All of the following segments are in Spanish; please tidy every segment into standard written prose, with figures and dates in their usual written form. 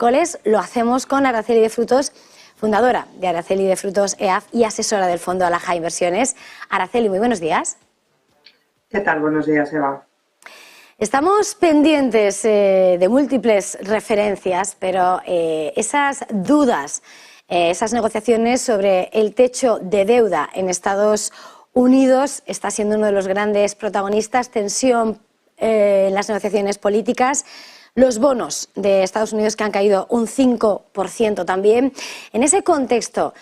miércoles lo hacemos con Araceli de Frutos, fundadora de Araceli de Frutos EAF y asesora del Fondo Alaja Inversiones. Araceli, muy buenos días. ¿Qué tal? Buenos días, Eva. Estamos pendientes de múltiples referencias, pero esas dudas, esas negociaciones sobre el techo de deuda en Estados Unidos está siendo uno de los grandes protagonistas, tensión en las negociaciones políticas. Los bonos de Estados Unidos que han caído un 5% también. En ese contexto,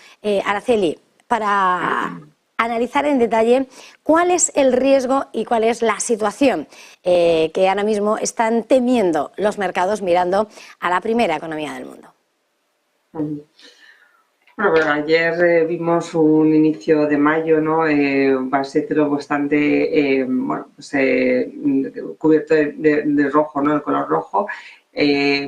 Araceli, para analizar en detalle cuál es el riesgo y cuál es la situación que ahora mismo están temiendo los mercados mirando a la primera economía del mundo. Bueno, ayer vimos un inicio de mayo, ¿no? Bastante cubierto de rojo, ¿no? El color rojo,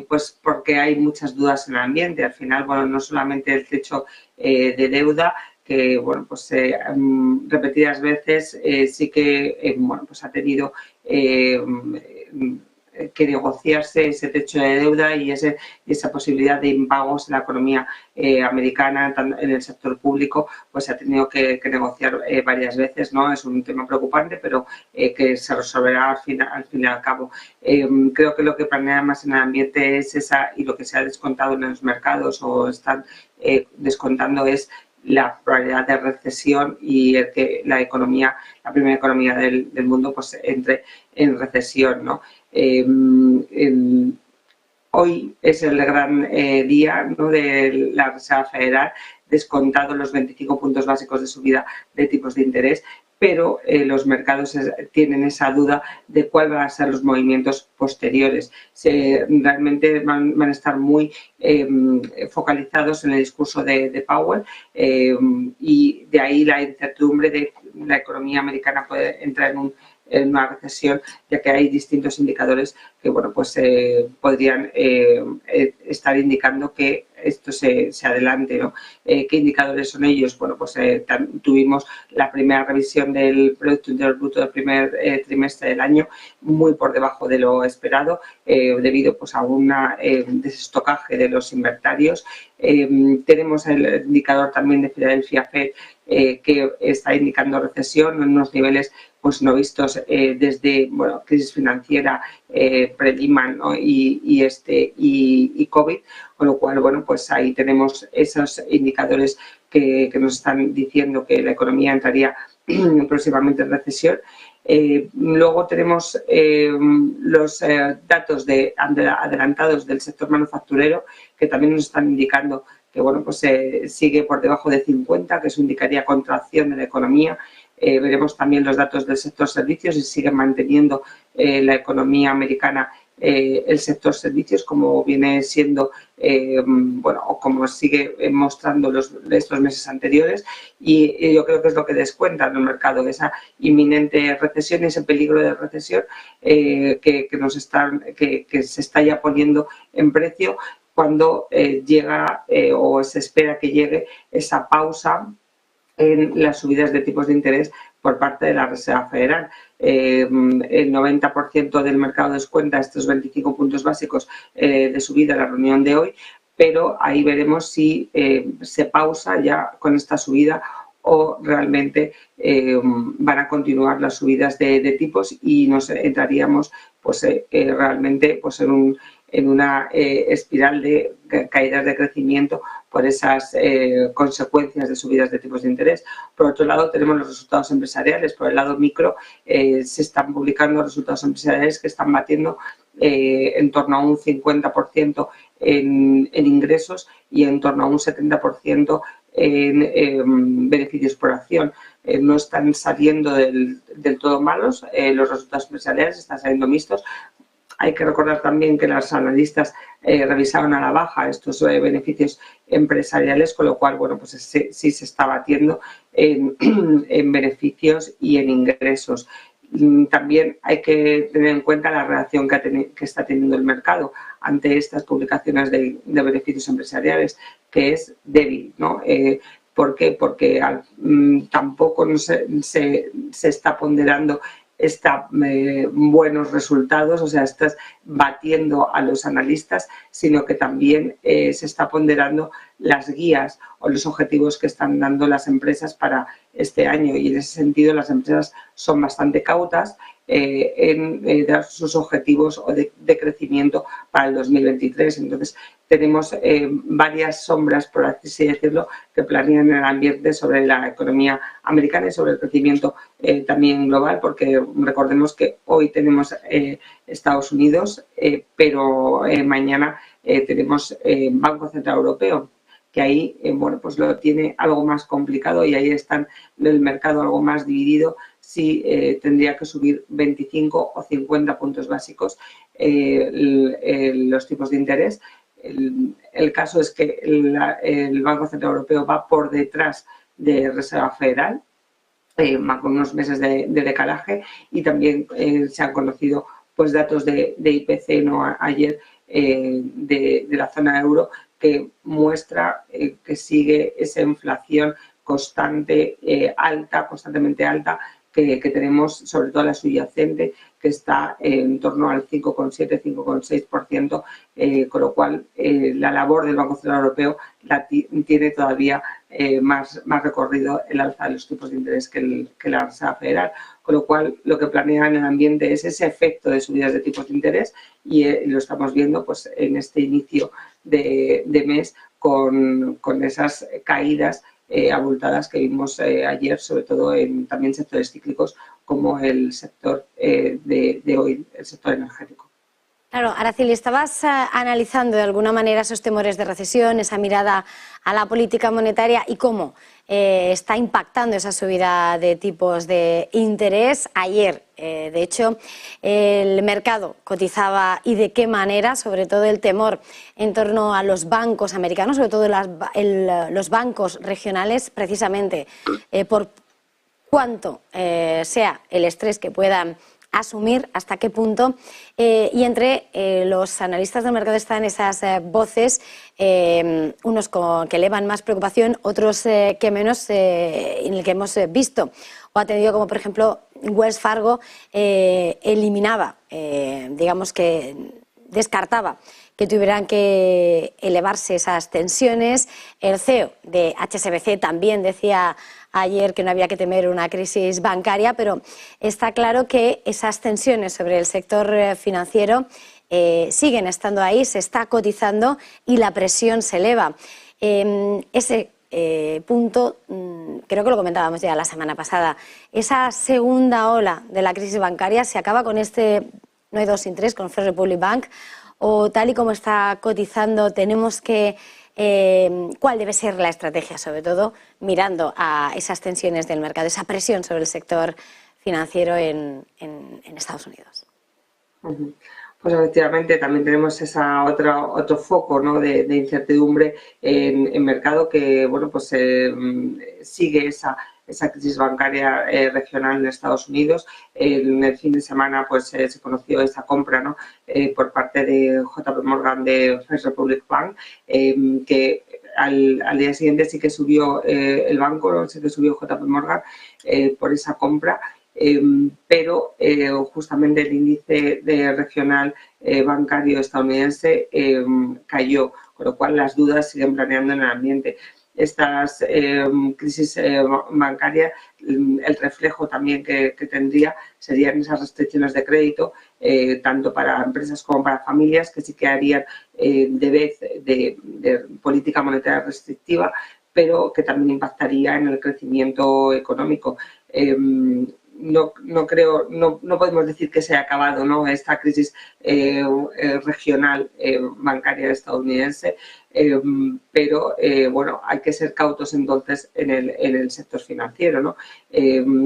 pues porque hay muchas dudas en el ambiente. Al final, bueno, no solamente el techo de deuda, que bueno, pues repetidas veces sí que bueno, pues ha tenido que negociarse ese techo de deuda y esa posibilidad de impagos en la economía americana, en el sector público, pues se ha tenido que negociar varias veces, ¿no? Es un tema preocupante, pero que se resolverá al fin y al cabo. Creo que lo que planea más en el ambiente es esa, y lo que se ha descontado en los mercados o están descontando es la probabilidad de recesión y el que la primera economía del mundo, pues entre en recesión, ¿no? Hoy es el gran día, ¿no?, de la Reserva Federal, descontado los 25 puntos básicos de subida de tipos de interés, pero los mercados tienen esa duda de cuáles van a ser los movimientos posteriores. Realmente van a estar muy focalizados en el discurso de Powell y de ahí la incertidumbre de la economía americana puede entrar en una recesión, ya que hay distintos indicadores que bueno, pues podrían estar indicando que esto se adelante, ¿no? ¿Qué indicadores son ellos? Bueno, pues tuvimos la primera revisión del Producto Interior Bruto del primer trimestre del año muy por debajo de lo esperado, debido pues a un desestocaje de los inventarios. Tenemos el indicador también de Philadelphia Fed, que está indicando recesión en unos niveles pues no vistos desde crisis financiera, pre-Lehman, ¿no? y COVID, con lo cual bueno, pues ahí tenemos esos indicadores que nos están diciendo que la economía entraría próximamente en recesión. Luego tenemos los datos adelantados del sector manufacturero, que también nos están indicando que bueno, pues sigue por debajo de 50, que eso indicaría contracción de la economía. Veremos también los datos del sector servicios y sigue manteniendo la economía americana el sector servicios como viene siendo, o como sigue mostrando estos meses anteriores, y yo creo que es lo que descuenta en el mercado, esa inminente recesión y ese peligro de recesión que se está ya poniendo en precio cuando llega o se espera que llegue esa pausa en las subidas de tipos de interés por parte de la Reserva Federal. El 90% del mercado descuenta estos 25 puntos básicos de subida en la reunión de hoy, pero ahí veremos si se pausa ya con esta subida o realmente van a continuar las subidas de tipos y nos entraríamos pues realmente pues en una espiral de caídas de crecimiento por esas consecuencias de subidas de tipos de interés. Por otro lado, tenemos los resultados empresariales. Por el lado micro, se están publicando resultados empresariales que están batiendo en torno a un 50% en ingresos y en torno a un 70% en beneficios por acción. No están saliendo del todo malos, los resultados empresariales están saliendo mixtos. Hay que recordar también que los analistas revisaron a la baja estos beneficios empresariales, con lo cual, bueno, pues sí se está batiendo en beneficios y en ingresos. También hay que tener en cuenta la reacción que está teniendo el mercado ante estas publicaciones de beneficios empresariales, que es débil, ¿no? ¿Por qué? Porque tampoco se está ponderando está buenos resultados, o sea, estás batiendo a los analistas, sino que también se está ponderando las guías o los objetivos que están dando las empresas para este año, y en ese sentido las empresas son bastante cautas en dar sus objetivos de crecimiento para el 2023. Entonces, tenemos varias sombras, por así decirlo, que planean el ambiente sobre la economía americana y sobre el crecimiento también global, porque recordemos que hoy tenemos Estados Unidos, pero mañana tenemos Banco Central Europeo, que ahí bueno, pues lo tiene algo más complicado, y ahí está el mercado algo más dividido si tendría que subir 25 o 50 puntos básicos los tipos de interés. El caso es que el Banco Central Europeo va por detrás de Reserva Federal, con unos meses de decalaje, y también se han conocido pues datos de IPC ayer de la zona euro, que muestra que sigue esa inflación constante, constantemente alta, que tenemos, sobre todo la subyacente, que está en torno al 5,7, 5,6%, con lo cual la labor del Banco Central Europeo tiene todavía más recorrido el alza de los tipos de interés que la Reserva Federal, con lo cual lo que planea en el ambiente es ese efecto de subidas de tipos de interés, y lo estamos viendo pues en este inicio de mes con esas caídas abultadas que vimos ayer, sobre todo en también sectores cíclicos como el sector de hoy, el sector energético. Claro, Araceli, estabas analizando de alguna manera esos temores de recesión, esa mirada a la política monetaria y cómo está impactando esa subida de tipos de interés. Ayer, de hecho, el mercado cotizaba, y de qué manera, sobre todo el temor en torno a los bancos americanos, sobre todo los bancos regionales, precisamente por cuánto sea el estrés que puedan asumir, hasta qué punto, y entre los analistas del mercado están esas voces, unos que elevan más preocupación, otros que menos, en el que hemos visto o atendido, como por ejemplo Wells Fargo eliminaba, digamos que descartaba que tuvieran que elevarse esas tensiones. El CEO de HSBC también decía ayer que no había que temer una crisis bancaria, pero está claro que esas tensiones sobre el sector financiero siguen estando ahí, se está cotizando y la presión se eleva. Ese punto, creo que lo comentábamos ya la semana pasada, esa segunda ola de la crisis bancaria se acaba con no hay dos sin tres, con First Republic Bank, o tal y como está cotizando, tenemos que... ¿Cuál debe ser la estrategia, sobre todo mirando a esas tensiones del mercado, esa presión sobre el sector financiero en Estados Unidos? Pues efectivamente también tenemos otro foco, ¿no?, de incertidumbre en mercado, que bueno, pues sigue esa crisis bancaria regional en Estados Unidos. En el fin de semana pues se conoció esa compra, ¿no?, por parte de JP Morgan de First Republic Bank, que al día siguiente sí que subió el banco, ¿no?, sí que subió JP Morgan por esa compra. Pero justamente el índice regional bancario estadounidense cayó, con lo cual las dudas siguen planeando en el ambiente. Estas crisis bancarias, el reflejo también que tendría serían esas restricciones de crédito, tanto para empresas como para familias, que sí que harían de vez de política monetaria restrictiva, pero que también impactaría en el crecimiento económico. No podemos decir que se ha acabado, ¿no?, esta crisis regional bancaria estadounidense, pero bueno, hay que ser cautos entonces en el sector financiero, ¿no?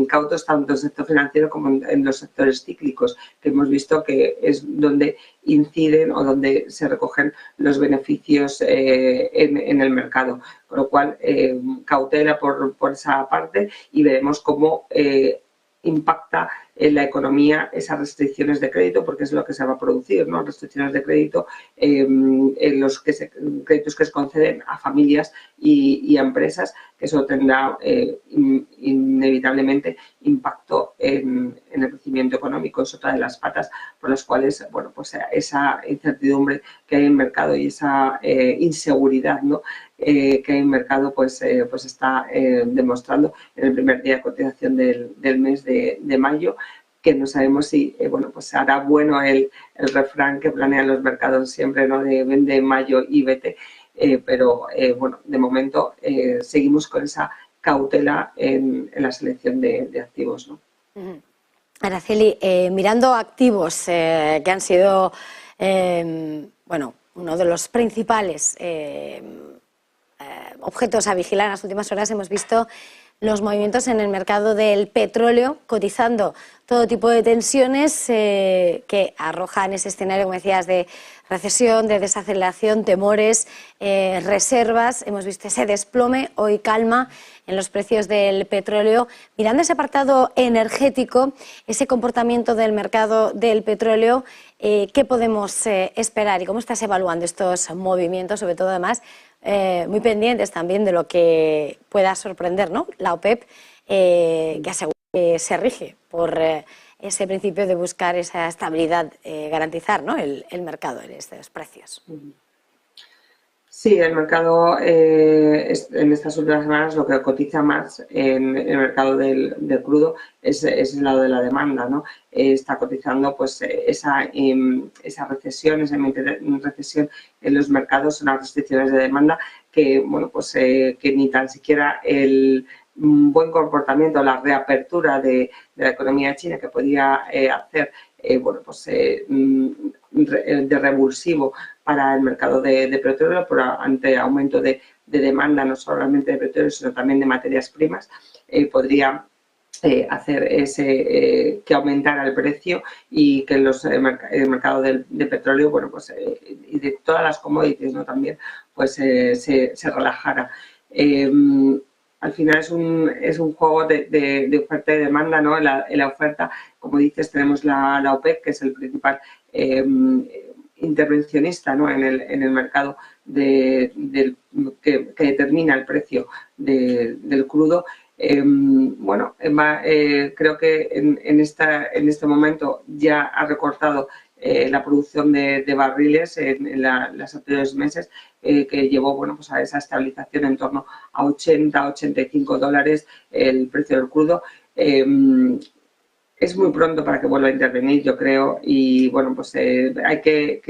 Cautos tanto en el sector financiero como en los sectores cíclicos, que hemos visto que es donde inciden o donde se recogen los beneficios en el mercado, con lo cual cautela por esa parte, y veremos cómo impacta en la economía esas restricciones de crédito, porque es lo que se va a producir, ¿no? Restricciones de crédito en los créditos que se conceden a familias y a empresas, que eso tendrá inevitablemente impacto en el crecimiento económico. Es otra de las patas por las cuales, bueno, pues esa incertidumbre que hay en el mercado y esa inseguridad, ¿no? Que hay en el mercado, pues está demostrando en el primer día de cotización del mes de mayo, que no sabemos si bueno, pues hará bueno el refrán que planean los mercados siempre, ¿no? De vende en mayo y vete, pero bueno, de momento seguimos con esa cautela en la selección de activos, ¿no? Araceli, mirando activos que han sido bueno, uno de los principales objetos a vigilar en las últimas horas, hemos visto los movimientos en el mercado del petróleo, cotizando todo tipo de tensiones que arrojan ese escenario, como decías, de recesión, de desaceleración, temores, reservas. Hemos visto ese desplome, hoy calma en los precios del petróleo. Mirando ese apartado energético, ese comportamiento del mercado del petróleo, ¿qué podemos esperar y cómo estás evaluando estos movimientos? Sobre todo, además, muy pendientes también de lo que pueda sorprender, ¿no? La OPEP, que asegura que se rige por ese principio de buscar esa estabilidad, garantizar, ¿no? el mercado en estos precios. Sí, el mercado en estas últimas semanas lo que cotiza más en el mercado del crudo es el lado de la demanda, ¿no? Está cotizando pues esa recesión, esa recesión en los mercados, unas restricciones de demanda que, bueno, pues que ni tan siquiera el buen comportamiento, la reapertura de la economía china que podía hacer bueno, pues de revulsivo para el mercado de petróleo, ante aumento de demanda no solamente de petróleo, sino también de materias primas, podría hacer que aumentara el precio y que el mercado de petróleo, bueno, pues y de todas las commodities, ¿no? También pues se relajara. Al final es un juego de oferta y demanda, ¿no? En la oferta, como dices, tenemos la OPEC, que es el principal intervencionista, ¿no? en el mercado que determina el precio del crudo. Bueno, creo que en este momento ya ha recortado la producción de barriles en los anteriores meses, que llevó, bueno, pues a esa estabilización en torno a 80-85 dólares el precio del crudo. Es muy pronto para que vuelva a intervenir, yo creo, y bueno, pues hay que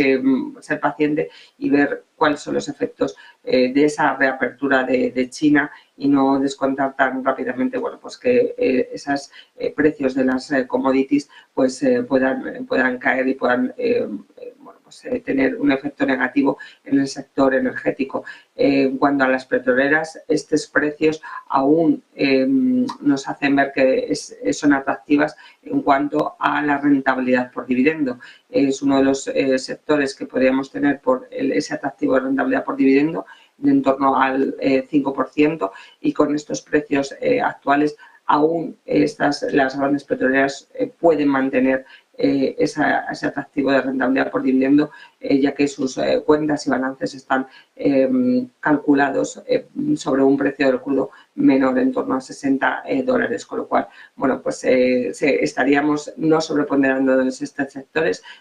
ser paciente y ver cuáles son los efectos de esa reapertura de China y no descontar tan rápidamente, bueno, pues que esos precios de las commodities pues puedan caer y puedan bueno, pues, tener un efecto negativo en el sector energético. En cuanto a las petroleras, estos precios aún nos hacen ver que son atractivas en cuanto a la rentabilidad por dividendo. Es uno de los sectores que podríamos tener por ese atractivo de rentabilidad por dividendo de en torno al 5%, y con estos precios actuales aún las grandes petroleras pueden mantener ese atractivo de rentabilidad por dividendo, ya que sus cuentas y balances están calculados sobre un precio del crudo menor, en torno a 60 dólares, con lo cual, bueno, pues estaríamos no sobreponderándolos estos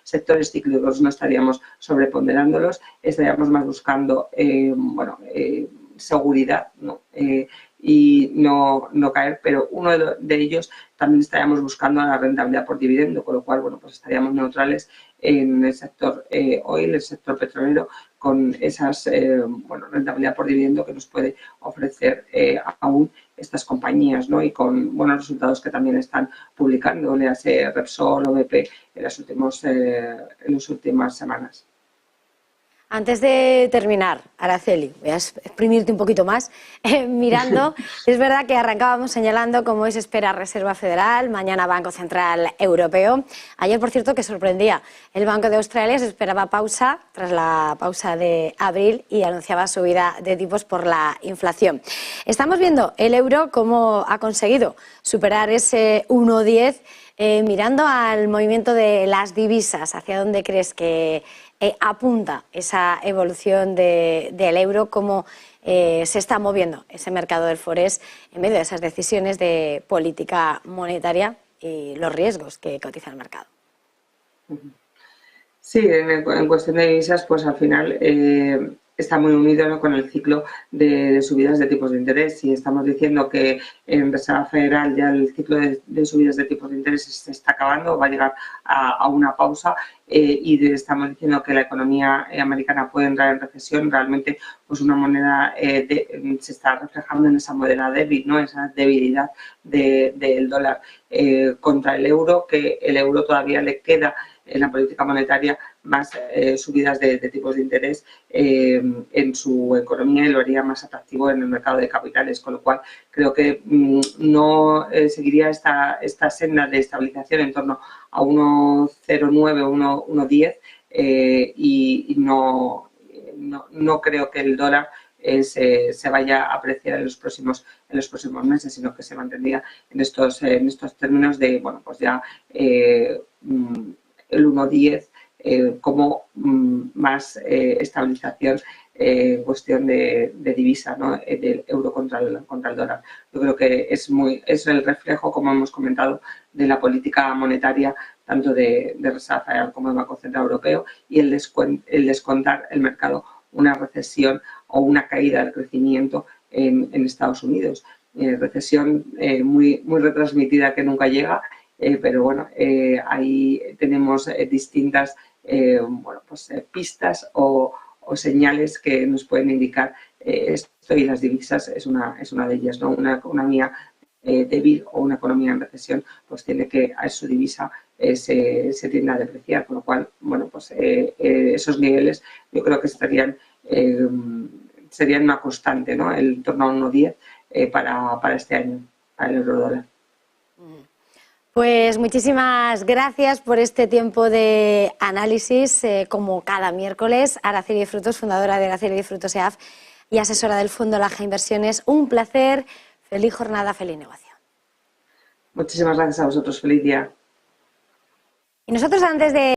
sectores cíclicos, no estaríamos sobreponderándolos, estaríamos más buscando, bueno, seguridad, ¿no? Y no caer, pero uno de ellos también estaríamos buscando la rentabilidad por dividendo, con lo cual, bueno, pues estaríamos neutrales en el sector oil, el sector petrolero, con esas bueno, rentabilidad por dividendo que nos puede ofrecer aún estas compañías, ¿no? Y con buenos resultados que también están publicando, le hace Repsol o BP en las últimas semanas. Antes de terminar, Araceli, voy a exprimirte un poquito más. Mirando, es verdad que arrancábamos señalando cómo hoy se espera Reserva Federal, mañana Banco Central Europeo. Ayer, por cierto, que sorprendía, el Banco de Australia se esperaba pausa tras la pausa de abril y anunciaba subida de tipos por la inflación. Estamos viendo el euro cómo ha conseguido superar ese 1,10. Mirando al movimiento de las divisas, ¿hacia dónde crees que apunta esa evolución del euro? ¿Cómo se está moviendo ese mercado del forex en medio de esas decisiones de política monetaria y los riesgos que cotiza el mercado? Sí, en cuestión de divisas, pues al final está muy unido, ¿no?, con el ciclo de subidas de tipos de interés. Si estamos diciendo que en Reserva Federal ya el ciclo de subidas de tipos de interés se está acabando, va a llegar a una pausa, y estamos diciendo que la economía americana puede entrar en recesión, realmente pues una moneda se está reflejando en esa moneda débil, ¿no?, esa debilidad del dólar contra el euro, que el euro todavía le queda en la política monetaria más subidas de tipos de interés en su economía, y lo haría más atractivo en el mercado de capitales, con lo cual creo que no seguiría esta senda de estabilización en torno a 1,09 o 1,10 y no creo que el dólar se vaya a apreciar en los próximos meses, sino que se mantendría en estos términos de, bueno, pues ya el 1,10 como más estabilización en cuestión de divisa, ¿no?, del euro contra el dólar. Yo creo que es el reflejo, como hemos comentado, de la política monetaria tanto de Reserva Federal como del Banco Central Europeo, y el descontar el mercado una recesión o una caída del crecimiento en Estados Unidos. Recesión muy retransmitida que nunca llega. Pero bueno, ahí tenemos distintas pistas o señales que nos pueden indicar esto, y las divisas es una de ellas, ¿no? Una economía débil o una economía en recesión pues tiene que a su divisa se tiende a depreciar, con lo cual, bueno, pues esos niveles yo creo que serían una constante, ¿no?, en torno a 1,10 para este año, para el euro dólar. Pues muchísimas gracias por este tiempo de análisis, como cada miércoles. Araceli Frutos, fundadora de Araceli Frutos EAF y asesora del Fondo Laja Inversiones. Un placer, feliz jornada, feliz negocio. Muchísimas gracias a vosotros, feliz día. Y nosotros, antes de